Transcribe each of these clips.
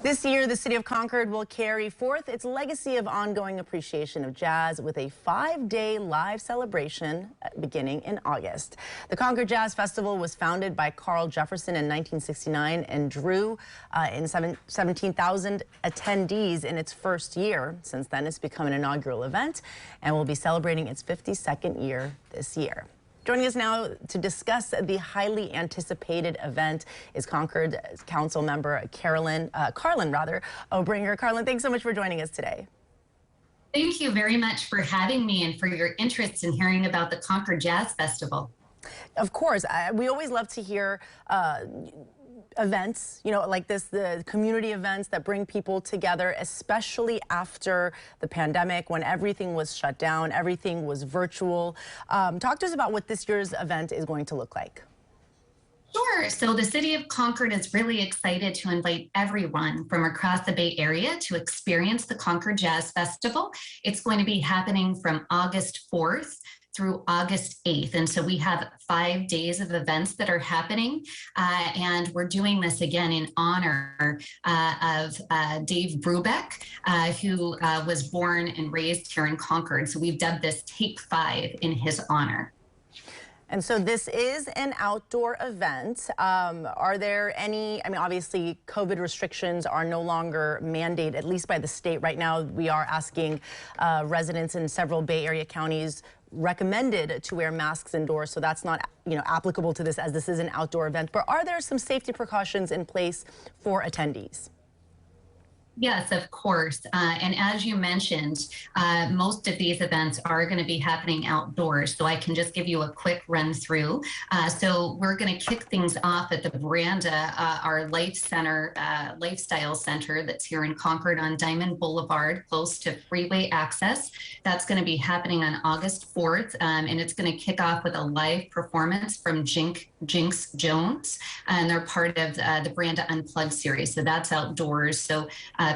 This year, the city of Concord will carry forth its legacy of ongoing appreciation of jazz with a 5-day live celebration beginning in August. The Concord Jazz Festival was founded by Carl Jefferson in 1969 and drew 17,000 attendees in its first year. Since then, it's become an inaugural event and will be celebrating its 52nd year this year. Joining us now to discuss the highly anticipated event is Concord Council member Carlin Obringer. Carlin, thanks so much for joining us today. Thank you very much for having me and for your interest in hearing about the Concord Jazz Festival. Of course, we always love to hear events, like this, the community events that bring people together, especially after the pandemic when everything was shut down, everything was virtual. Talk to us about what this year's event is going to look like. Sure. So the city of Concord is really excited to invite everyone from across the Bay Area to experience the Concord Jazz Festival. It's going to be happening from August 4th through August 8th. And so we have 5 days of events that are happening. And we're doing this again in honor of Dave Brubeck, who was born and raised here in Concord. So we've dubbed this Take 5 in his honor. And so this is an outdoor event. Are there any, obviously COVID restrictions are no longer mandated, at least by the state. Right now, we are asking residents in several Bay Area counties recommended to wear masks indoors. So that's not, applicable to this as this is an outdoor event. But are there some safety precautions in place for attendees? Yes, of course. And as you mentioned, most of these events are going to be happening outdoors. So I can just give you a quick run through. So we're going to kick things off at the Veranda, our lifestyle center that's here in Concord on Diamond Boulevard, close to freeway access. That's going to be happening on August 4th. And it's going to kick off with a live performance from Jinx Jones. And they're part of the Veranda Unplugged series. So that's outdoors. So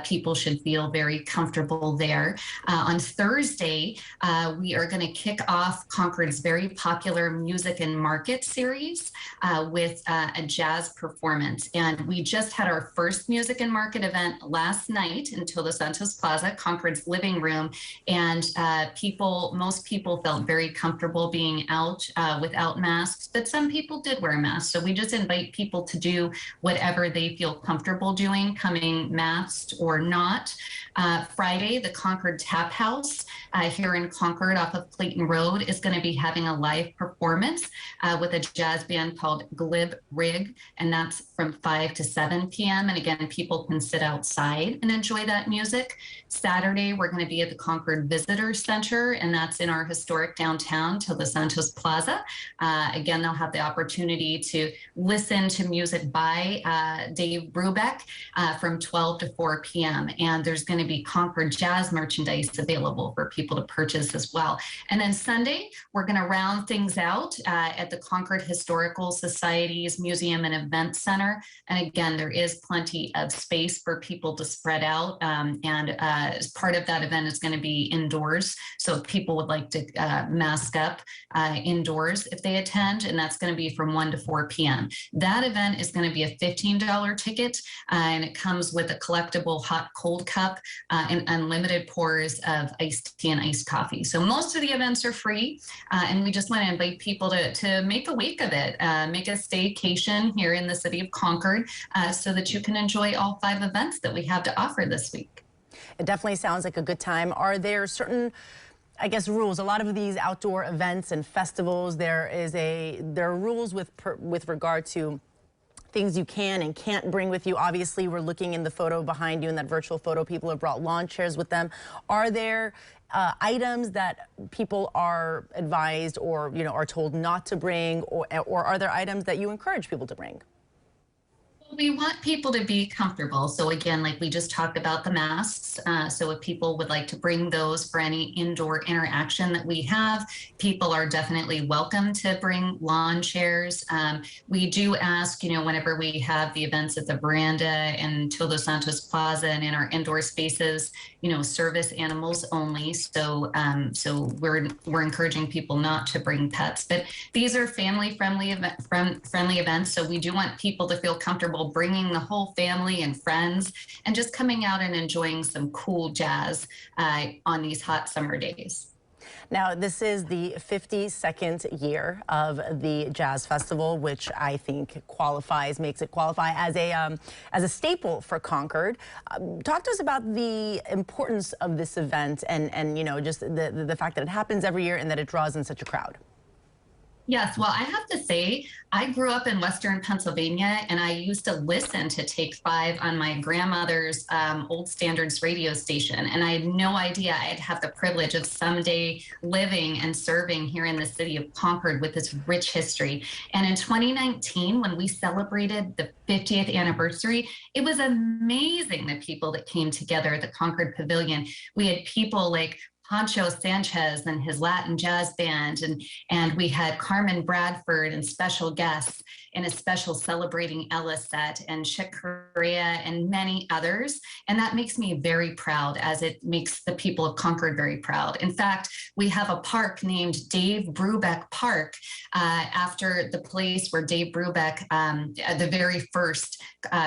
people should feel very comfortable there. On Thursday, we are going to kick off Concord's very popular Music and Market series with a jazz performance. And we just had our first Music and Market event last night in Todos Santos Plaza, Concord's living room. And most people felt very comfortable being out without masks, but some people did wear masks. So we just invite people to do whatever they feel comfortable doing, coming masked or not. Friday, the Concord Tap House here in Concord off of Clayton Road is going to be having a live performance with a jazz band called Glib Rig, and that's from 5 to 7 p.m. And again, people can sit outside and enjoy that music. Saturday, we're going to be at the Concord Visitor Center, and that's in our historic downtown, Todos Santos Plaza. Again, they'll have the opportunity to listen to music by Dave Brubeck from 12 to 4 p.m. And there's going to be Concord Jazz merchandise available for people to purchase as well. And then Sunday, we're going to round things out at the Concord Historical Society's Museum and Event Center. And again, there is plenty of space for people to spread out. As part of that event is going to be indoors. So if people would like to mask up indoors if they attend, and that's going to be from 1 to 4 p.m. That event is going to be a $15 ticket, and it comes with a collectible hot cold cup and unlimited pours of iced tea and iced coffee. So most of the events are free, and we just want to invite people to make a week of it, make a staycation here in the city of Concord so that you can enjoy all 5 events that we have to offer this week. It definitely sounds like a good time. Are there certain, rules? A lot of these outdoor events and festivals, there are rules with regard to things you can and can't bring with you. Obviously, we're looking in the photo behind you, in that virtual photo, people have brought lawn chairs with them. Are there items that people are advised or, are told not to bring, or are there items that you encourage people to bring? We want people to be comfortable. So again, like we just talked about the masks. So if people would like to bring those for any indoor interaction that we have, people are definitely welcome to bring lawn chairs. We do ask, whenever we have the events at the Veranda and Todos Santos Plaza and in our indoor spaces, service animals only. So we're encouraging people not to bring pets. But these are family friendly events. So we do want people to feel comfortable Festival, bringing the whole family and friends and just coming out and enjoying some cool jazz on these hot summer days. Now, this is the 52nd year of the Jazz Festival, which I think makes it qualify as a staple for Concord. Talk to us about the importance of this event and you know, just the fact that it happens every year and that it draws in such a crowd. Yes, well, I have to say, I grew up in Western Pennsylvania, and I used to listen to Take 5 on my grandmother's old standards radio station. And I had no idea I'd have the privilege of someday living and serving here in the city of Concord with this rich history. And in 2019, when we celebrated the 50th anniversary, it was amazing the people that came together at the Concord Pavilion. We had people like Pancho Sanchez and his Latin jazz band, and we had Carmen Bradford and special guests in a special Celebrating Ella set, and Chick Corea and many others. And that makes me very proud, as it makes the people of Concord very proud. In fact, we have a park named Dave Brubeck Park after the place where Dave Brubeck, the very first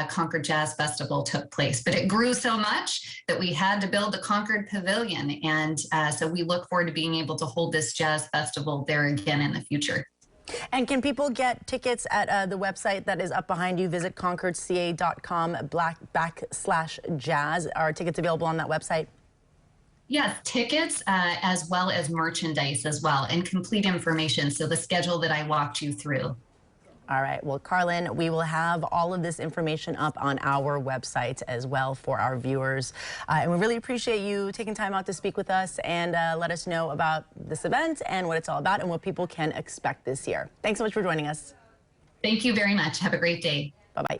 Concord Jazz Festival took place. But it grew so much that we had to build the Concord Pavilion. And so we look forward to being able to hold this jazz festival there again in the future. And can people get tickets at the website that is up behind you? Visit concordca.com/jazz. Are tickets available on that website? Yes, tickets as well as merchandise as well, and complete information. So the schedule that I walked you through. All right. Well, Carlin, we will have all of this information up on our website as well for our viewers. And we really appreciate you taking time out to speak with us and let us know about this event and what it's all about and what people can expect this year. Thanks so much for joining us. Thank you very much. Have a great day. Bye-bye.